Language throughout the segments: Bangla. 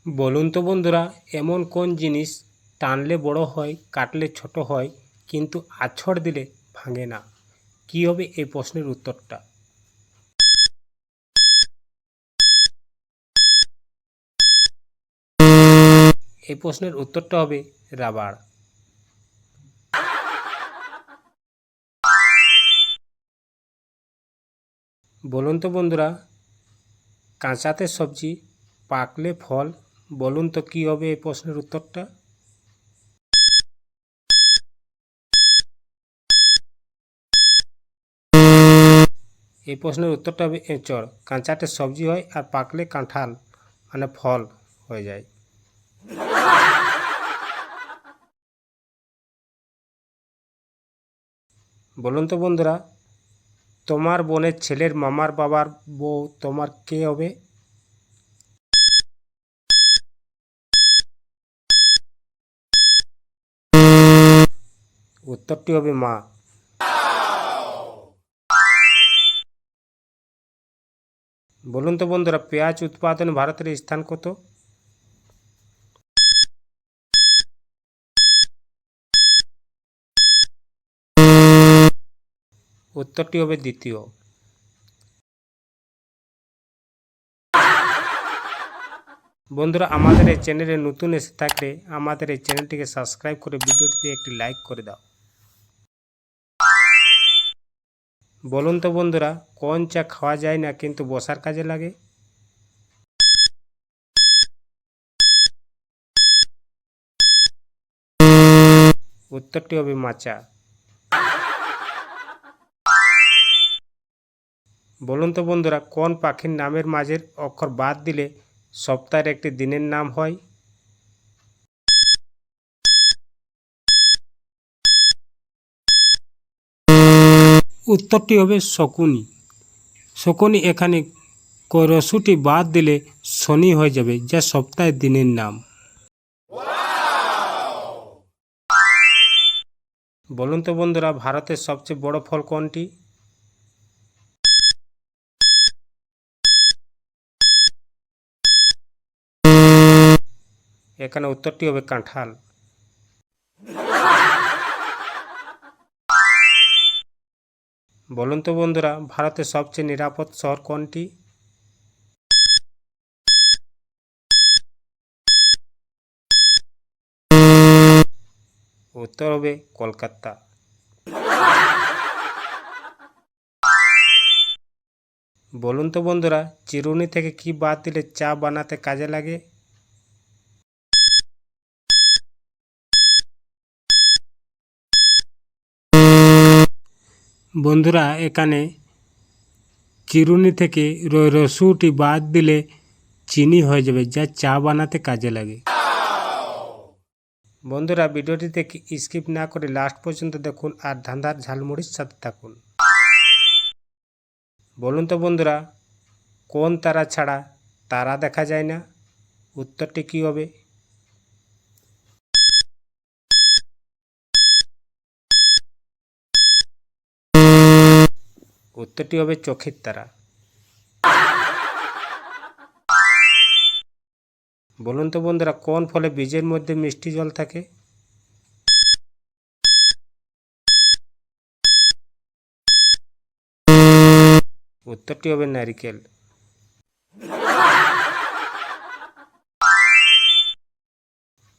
বলুন তো বন্ধুরা, এমন কোন জিনিস টানলে বড় হয়, কাটলে ছোট হয়, কিন্তু আছড় দিলে ভাঙে না? কী হবে এই প্রশ্নের উত্তরটা? এই প্রশ্নের উত্তরটা হবে রাবার। বলুন তো বন্ধুরা, কাঁচাতে সবজি, পাকলে ফল। বলুন তো কী হবে এই প্রশ্নের উত্তরটা? এই প্রশ্নের উত্তরটা হবে এঁচড়। কাঁচাতে সবজি হয় আর পাকলে কাঁঠাল মানে ফল হয়ে যায়। বলুন তো বন্ধুরা, তোমার বোনের ছেলের মামার বাবার বউ তোমার কে হবে? উত্তরটি হবে মা। বলুন তো বন্ধুরা, পেঁয়াজ উৎপাদনে ভারতের স্থান কত? উত্তরটি হবে দ্বিতীয়। বন্ধুরা, আমাদের এই চ্যানেলে নতুন এসে থাকলে আমাদের এই চ্যানেলটিকে সাবস্ক্রাইব করে ভিডিওটিতে একটি লাইক করে দাও। বলুন তো বন্ধুরা, কোন চা খাওয়া যায় না কিন্তু বসার কাজে লাগে? উত্তরটি হবে মাচা। বলুন তো বন্ধুরা, কোন পাখির নামের মাঝের অক্ষর বাদ দিলে সপ্তাহের একটি দিনের নাম হয়? উত্তরটি হবে শকুনি। শকুনি এখানে রস্যটি বাদ দিলে শনি হয়ে যাবে, যা সপ্তাহের দিনের নাম। বলুন তো বন্ধুরা, ভারতের সবচেয়ে বড় ফল কোনটি? এখানে উত্তরটি হবে কাঁঠাল। বলুন তো বন্ধুরা, ভারতের সবচেয়ে নিরাপদ শহর কোনটি? উত্তর হবে কলকাতা। বলুন তো বন্ধুরা, চিরুনি থেকে কি বাদ দিলে চা বানাতে কাজে লাগে? বন্ধুরা, এখানে চিরুনি থেকে রস্যটি বাদ দিলে চিনি হয়ে যাবে, যা চা বানাতে কাজে লাগে। বন্ধুরা, ভিডিওটিতে স্কিপ না করে লাস্ট পর্যন্ত দেখুন আর ধাঁধার ঝালমুড়ির সাথে থাকুন। বলুন তো বন্ধুরা, কোন তারা ছাড়া তারা দেখা যায় না? উত্তরটি কী হবে? উত্তরটি হবে চোখের তারা। বলুন তো বন্ধুরা, কোন ফলে বীজের মধ্যে মিষ্টি জল থাকে? উত্তরটি হবে নারকেল।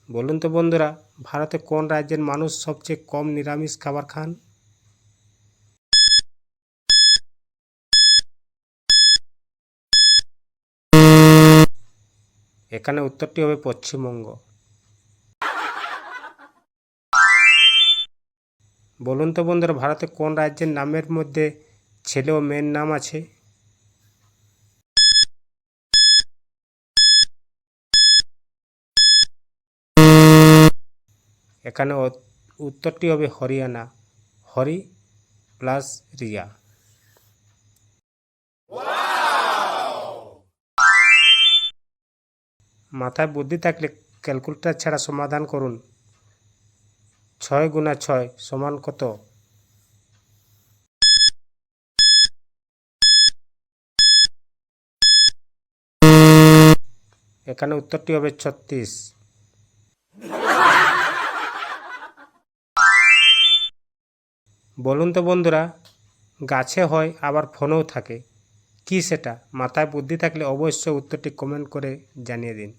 বলুন তো বন্ধুরা, ভারতে কোন রাজ্যের মানুষ সবচেয়ে কম নিরামিষ খাবার খান? এখানে উত্তরটি হবে পশ্চিমবঙ্গ। বলুন তো বন্ধুরা, ভারতে কোন রাজ্যের নামের মধ্যে ছেলে ও মেয়ের নাম আছে? এখানে উত্তরটি হবে হরিয়ানা। হরি প্লাস রিয়া। মাথায় বুদ্ধি থাকলে ক্যালকুলেটর ছাড়া সমাধান করুন। 6 × 6 সমান কত? এখানে উত্তরটি হবে 36। বলুন তো বন্ধুরা, গাছে হয় আবার ফোনেও থাকে, কি সেটা? মাথায় বুদ্ধি থাকলে অবশ্যই উত্তরটি কমেন্ট করে জানিয়ে দিন।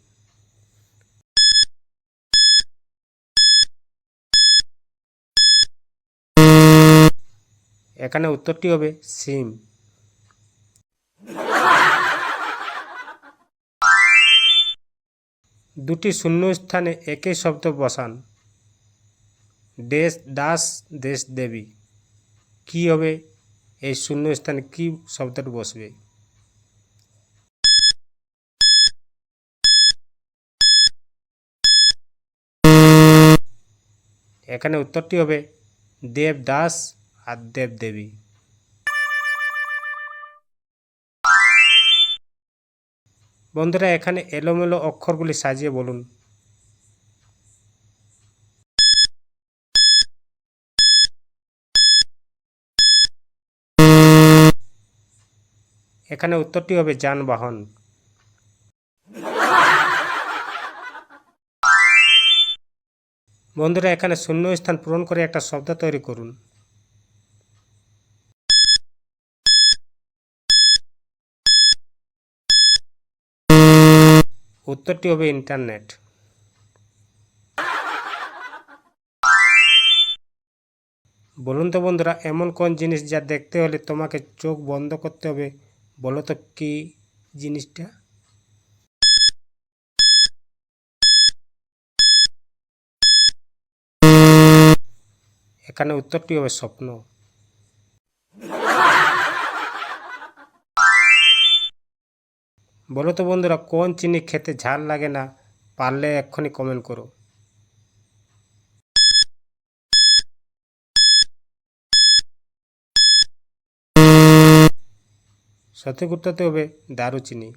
এখানে উত্তরটি হবে সিম। দুটি শূন্যস্থানে একই শব্দ বসান। দেশ দাস, দেশ দেবী। কি হবে এই শূন্যস্থানে কি শব্দটি বসবে? এখানে উত্তরটি হবে দেবদাস আর দেবদেবী। বন্ধুরা, এখানে এলোমেলো অক্ষরগুলি সাজিয়ে বলুন। এখানে উত্তরটি হবে যানবাহন। বন্ধুরা, এখানে শূন্যস্থান পূরণ করে একটা শব্দ তৈরি করুন। উত্তরটি হবে ইন্টারনেট। বলুন তো বন্ধুরা, এমন কোন জিনিস যা দেখতে হলে তোমাকে চোখ বন্ধ করতে হবে? বলো তো কি জিনিসটা? এখানে উত্তরটি হবে স্বপ্ন। বলো তো বন্ধুরা, কোন চিনি খেতে ঝাল লাগে না? পারলে এক্ষুনি কমেন্ট করো। সঠিক উত্তরটি হবে দারুচিনি।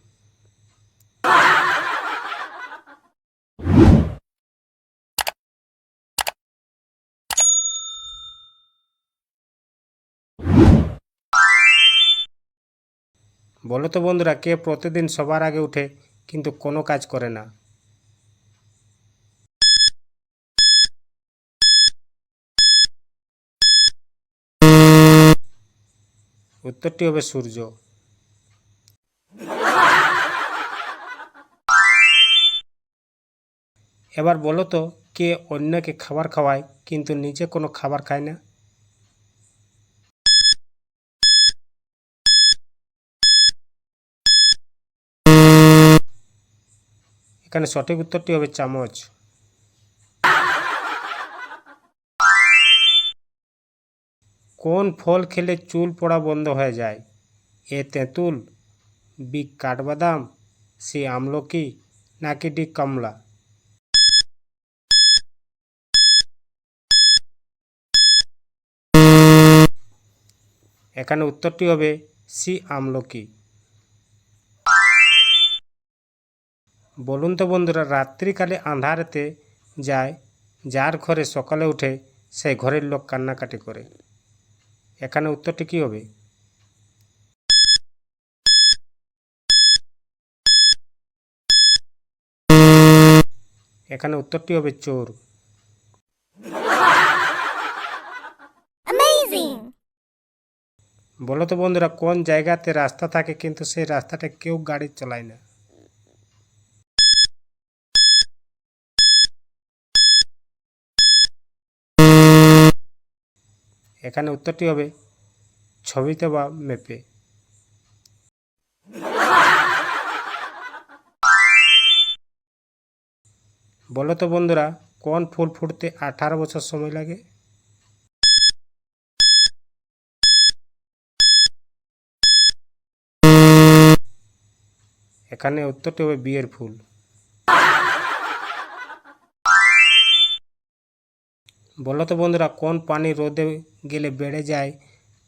বলো তো বন্ধুরা, কে প্রতিদিন সবার আগে উঠে কিন্তু কোনো কাজ করে না? উত্তরটি হবে সূর্য। এবার বলো তো, কে অন্যকে খাবার খাওয়ায় কিন্তু নিজে কোনো খাবার খায় না? এখানে সঠিক উত্তরটি হবে চামচ। কোন ফল খেলে চুল পড়া বন্ধ হয়ে যায়? এ তেঁতুল, বি কাঠবাদাম, সি আমলকি, নাকি ডি কমলা? এখানে উত্তরটি হবে সি আমলকি। বলুন তো বন্ধুরা, রাত্রিকালে আঁধারেতে যায়, যার ঘরে সকালে উঠে সেই ঘরের লোক কান্নাকাটি করে। এখানে উত্তরটি কী হবে? এখানে উত্তরটি হবে চোর। বলো তো বন্ধুরা, কোন জায়গাতে রাস্তা থাকে কিন্তু সেই রাস্তাটা কেউ গাড়ি চালায় না? এখানে উত্তরটি হবে ছবিতে বা ম্যাপে। বলো তো বন্ধুরা, কোন ফুল ফুটতে 18 বছর সময় লাগে? এখানে উত্তরটি হবে বিয়ের ফুল। বলো তো বন্ধুরা, কোন পানি রোদে গেলে বেড়ে যায়,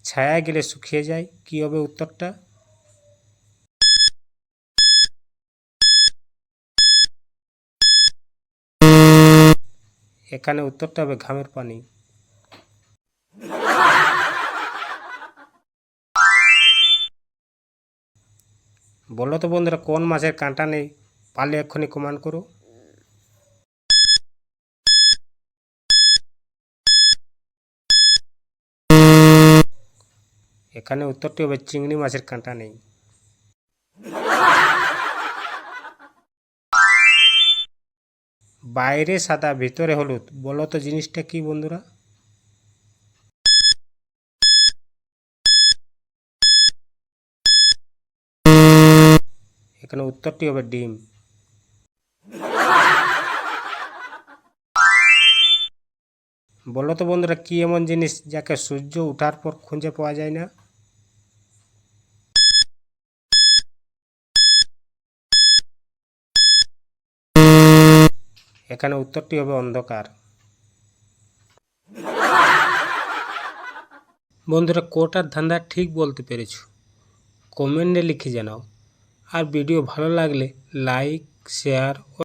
ছায়া গেলে শুকিয়ে যায়? কি হবে উত্তরটা? এখানে উত্তরটা হবে ঘামের পানি। বলো তো বন্ধুরা, কোন মাছের কাঁটা নেই পারলে এক্ষুনি কমেন্ট করো। এখানে উত্তরটি হবে চিংড়ি মাছের কাঁটা নেই। বাইরে সাদা ভিতরে হলুদ, বলো তো জিনিসটা কি বন্ধুরা? এখানে উত্তরটি হবে ডিম। বলো তো বন্ধুরা, কি এমন জিনিস যাকে সূর্য ওঠার পর খুঁজে পাওয়া যায় না? এখানে উত্তরটি হবে অন্ধকার। বন্ধুরা, কোটার ধান্দা ঠিক বলতে পেরেছো, কমেন্টে লিখে জানাও। আর ভিডিও ভালো লাগলে লাইক, শেয়ার ও